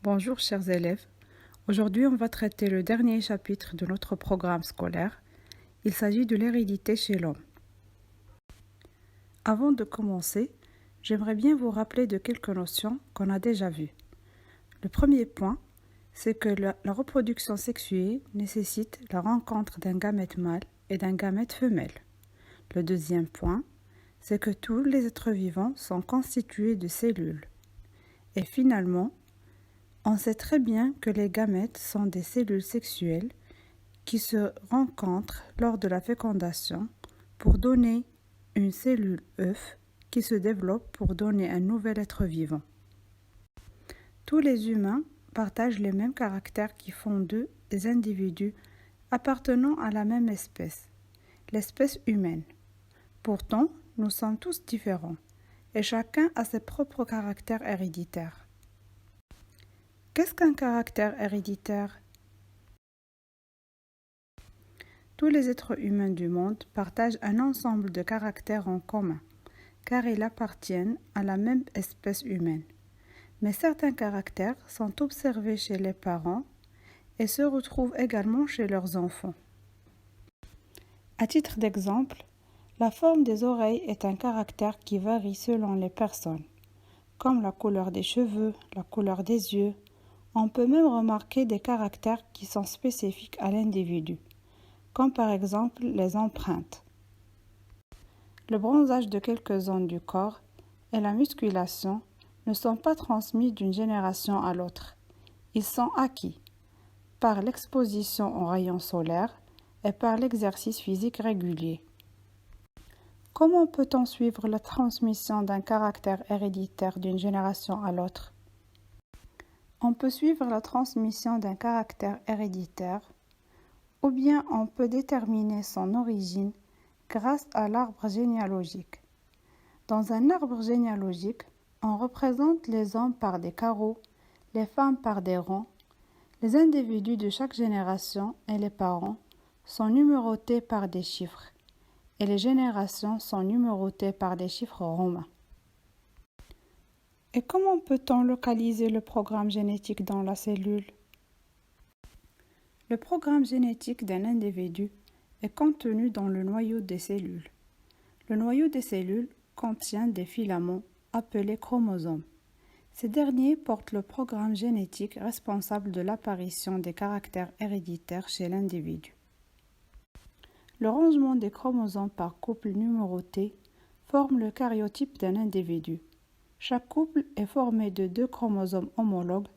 Bonjour chers élèves, aujourd'hui on va traiter le dernier chapitre de notre programme scolaire. Il s'agit de l'hérédité chez l'homme. Avant de commencer, j'aimerais bien vous rappeler de quelques notions qu'on a déjà vues. Le premier point, c'est que la reproduction sexuée nécessite la rencontre d'un gamète mâle et d'un gamète femelle. Le deuxième point, c'est que tous les êtres vivants sont constitués de cellules. Et finalement, on sait très bien que les gamètes sont des cellules sexuelles qui se rencontrent lors de la fécondation pour donner une cellule œuf qui se développe pour donner un nouvel être vivant. Tous les humains partagent les mêmes caractères qui font d'eux des individus appartenant à la même espèce, l'espèce humaine. Pourtant, nous sommes tous différents et chacun a ses propres caractères héréditaires. Qu'est-ce qu'un caractère héréditaire ? Tous les êtres humains du monde partagent un ensemble de caractères en commun, car ils appartiennent à la même espèce humaine. Mais certains caractères sont observés chez les parents et se retrouvent également chez leurs enfants. À titre d'exemple, la forme des oreilles est un caractère qui varie selon les personnes, comme la couleur des cheveux, la couleur des yeux. On peut même remarquer des caractères qui sont spécifiques à l'individu, comme par exemple les empreintes. Le bronzage de quelques zones du corps et la musculation ne sont pas transmis d'une génération à l'autre. Ils sont acquis par l'exposition aux rayons solaires et par l'exercice physique régulier. Comment peut-on suivre la transmission d'un caractère héréditaire d'une génération à l'autre ? On peut suivre la transmission d'un caractère héréditaire ou bien on peut déterminer son origine grâce à l'arbre généalogique. Dans un arbre généalogique, on représente les hommes par des carreaux, les femmes par des ronds. Les individus de chaque génération et les parents sont numérotés par des chiffres et les générations sont numérotées par des chiffres romains. Et comment peut-on localiser le programme génétique dans la cellule ? Le programme génétique d'un individu est contenu dans le noyau des cellules. Le noyau des cellules contient des filaments appelés chromosomes. Ces derniers portent le programme génétique responsable de l'apparition des caractères héréditaires chez l'individu. Le rangement des chromosomes par couple numéroté forme le karyotype d'un individu. Chaque couple est formé de 2 chromosomes homologues,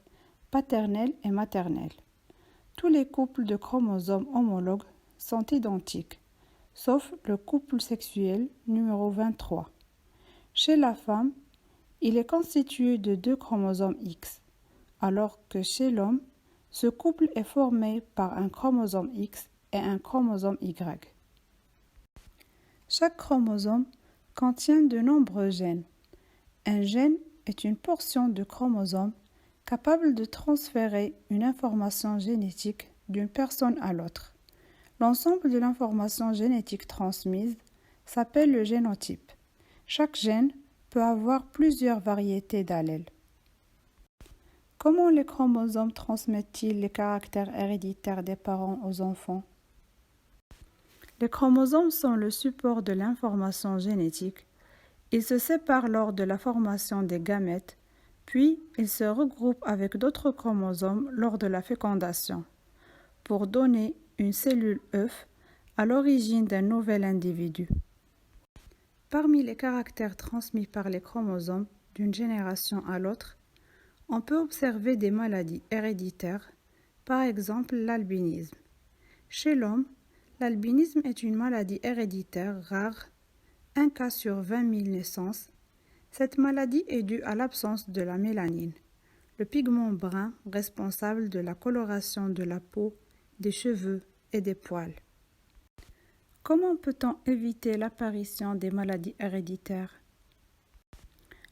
paternels et maternels. Tous les couples de chromosomes homologues sont identiques, sauf le couple sexuel numéro 23. Chez la femme, il est constitué de 2 chromosomes X, alors que chez l'homme, ce couple est formé par un chromosome X et un chromosome Y. Chaque chromosome contient de nombreux gènes. Un gène est une portion de chromosome capable de transférer une information génétique d'une personne à l'autre. L'ensemble de l'information génétique transmise s'appelle le génotype. Chaque gène peut avoir plusieurs variétés d'allèles. Comment les chromosomes transmettent-ils les caractères héréditaires des parents aux enfants ? Les chromosomes sont le support de l'information génétique. Ils se séparent lors de la formation des gamètes, puis ils se regroupent avec d'autres chromosomes lors de la fécondation, pour donner une cellule œuf à l'origine d'un nouvel individu. Parmi les caractères transmis par les chromosomes d'une génération à l'autre, on peut observer des maladies héréditaires, par exemple l'albinisme. Chez l'homme, l'albinisme est une maladie héréditaire rare, 1 cas sur 20 000 naissances. Cette maladie est due à l'absence de la mélanine, le pigment brun responsable de la coloration de la peau, des cheveux et des poils. Comment peut-on éviter l'apparition des maladies héréditaires ?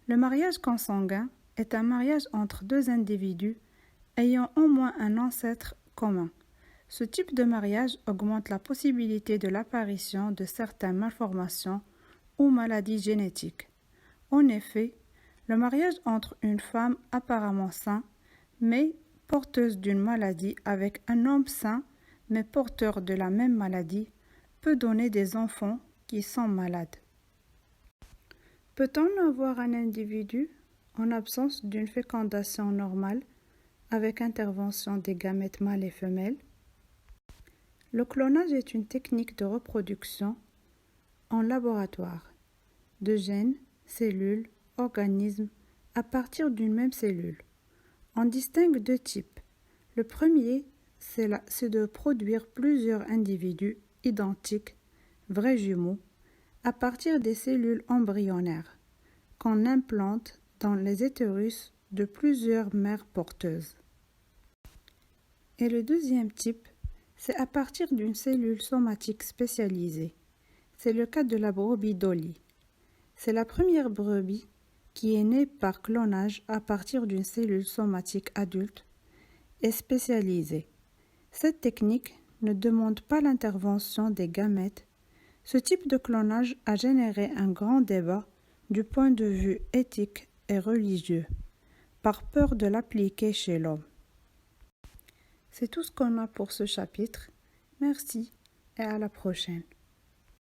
Le mariage consanguin est un mariage entre 2 individus ayant au moins un ancêtre commun. Ce type de mariage augmente la possibilité de l'apparition de certaines malformations ou maladies génétiques. En effet, le mariage entre une femme apparemment saine mais porteuse d'une maladie avec un homme sain, mais porteur de la même maladie, peut donner des enfants qui sont malades. Peut-on avoir un individu en absence d'une fécondation normale avec intervention des gamètes mâles et femelles? Le clonage est une technique de reproduction en laboratoire de gènes, cellules, organismes à partir d'une même cellule. On distingue deux types. Le premier, c'est de produire plusieurs individus identiques, vrais jumeaux, à partir des cellules embryonnaires qu'on implante dans les utérus de plusieurs mères porteuses. Et le deuxième type, c'est à partir d'une cellule somatique spécialisée. C'est le cas de la brebis Dolly. C'est la première brebis qui est née par clonage à partir d'une cellule somatique adulte et spécialisée. Cette technique ne demande pas l'intervention des gamètes. Ce type de clonage a généré un grand débat du point de vue éthique et religieux, par peur de l'appliquer chez l'homme. C'est tout ce qu'on a pour ce chapitre. Merci et à la prochaine.